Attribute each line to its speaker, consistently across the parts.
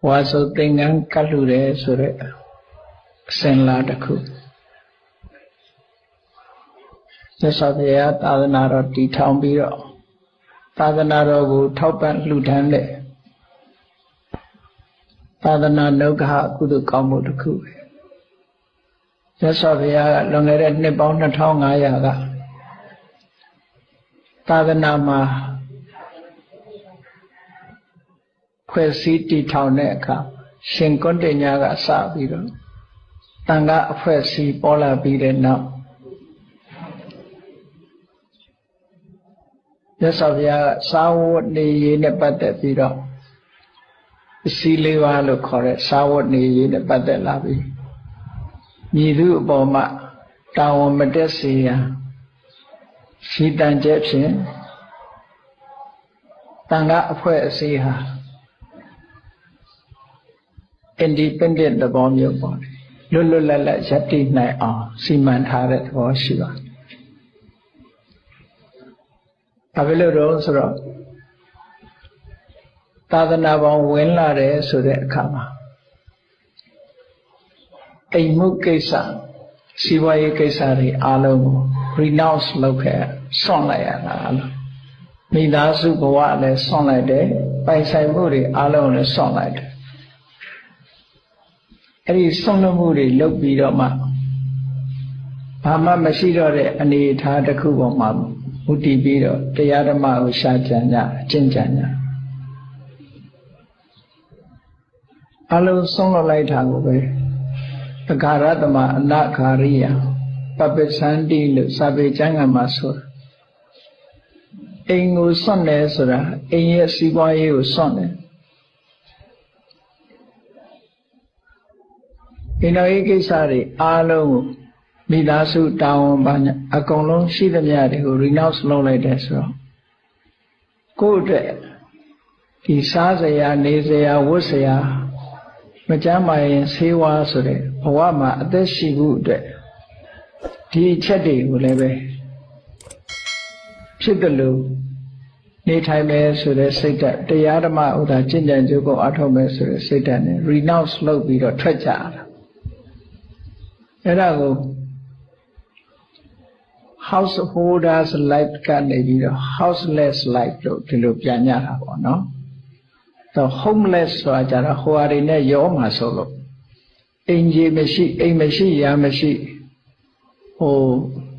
Speaker 1: ဝါဆိုသင်္ကန်းကတ်လူတယ်ဆိုတဲ့အစဉ်လာတစ်ခုမြတ်စွာဘုရားသာသနာတော်တည်ထောင်ပြီးတော့သာသနာတော်ကိုထောက်ပံ့လှူဒန်းတဲ့သာသနာနုဂ္ဂဟကုသိုလ်ကောင်းမှုတစ်ခုပဲမြတ်စွာဘုရားကလွန်ခဲ့တဲ့နှစ်ပေါင်း2500ကသာသနာမှာဖွဲ့စည်းတည်ထောင်တဲ့အခါရှင်ကွန်တညာကစပြီးတော့တန်ခါအဖွဲ့အစည်းပေါ်လာပြီးတဲ့နောက်မြတ်စွာဘုရားကစာဝတ်နေရေးနဲ့ပတ်သက်ပြီးတော့အစည်းလေးပါးလို့ခေါ်တဲ့စာဝတ်နေရေးနဲ့ပတ်သက်လာပြီးမြည်သူအပေါ်မှာတာဝန်မတက်စေရန်ရှိတန်ချက်ဖြင့်တန်ခါအဖွဲ့အစည်းဟာ independent သဘောမျိုးပေါ့လွတ်လွတ်လပ်လပ်ရပ်တည်နိုင်အောင်စီမံထားတဲ့သဘောရှိပါတယ်။ဘာဖြစ်လို့တော့ဆိုတော့သာသနာပေါင်းဝင်လာတယ်ဆိုတဲ့အခါမှာအိမ်မှုကိစ္စစီးပွားရေးကိစ္စတွေအားလုံးကို renounce လုပ်ခဲ့ဆွန့်လိုက်ရတာလို့မိသားစုဘဝလည်းဆွန့်လိုက်တယ်ပိုင်ဆိုင်မှုတွေအားလုံးလည်းဆွန့်လိုက်တယ်အဲ့ဒီဆွန့်လွတ်မှုတွေလုပ်ပြီးတော့မှဘာမှမရှိတော့တဲ့အနေအထားတစ်ခုပေါ်မှာမူတည်ပြီးတော့တရားဓမ္မကိုရှားကြံကြအကျင့်ကြံကြအလုံးဆုံးလို့လိုက်တာကိုပဲအဂါရတမအနဂါရိယပပ္ပစန္တိလို့စာပေကျမ်းဂန်မှာဆိုတာအိမ်ကိုစွန့်တယ်ဆိုတာအိမ်ရဲ့စီးပွားရေးကိုစွန့်တယ်အိမ်တော်ရေးကိစ္စတွေအားလုံးကိုမိသားစုတာဝန်ပါအကုန်လုံးရှိသမျှတွေကို renounce လုပ်လိုက်တယ်ဆိုတော့ကိုယ့်အတွက်ဒီစားစရာနေစရာဝတ်စရာမကြမ်းမာရင်ဆေးဝါးဆိုတဲ့ဘဝမှာအသက်ရှိဖို့အတွက်ဒီအချက်တွေကိုလည်းပဲဖြစ်တယ်လို့နေထိုင်မယ်ဆိုတဲ့စိတ်ဓာတ်တရားဓမ္မဥဒ္ဒါကျင့်ကြံကြိုးကိုအထောက်မယ်ဆိုတဲ့စိတ်ဓာတ်နဲ့ renounce လုပ်ပြီးတော့ထွက်ကြတာအဲ့ဒါကို householders life ကနေပြီးတော့ houseless life လို့ဒီလိုပြန်ညတာပေါ့နော်တော့ homeless ဆိုတာကြတော့ဟိုဟာတွေနဲ့ရောမှာဆိုလို့အိမ်ကြီးမရှိအိမ်မရှိရာမရှိဟို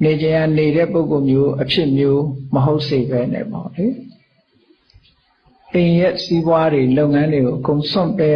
Speaker 1: နေကြရနေတဲ့ပုဂ္ဂိုလ်မျိုးအဖြစ်မျိုးမဟုတ်စေပဲနဲ့ပေါ့လေအိမ်ရဲ့စီးပွားတွေလုပ်ငန်းတွေကိုအကုန်စွန့်ပယ်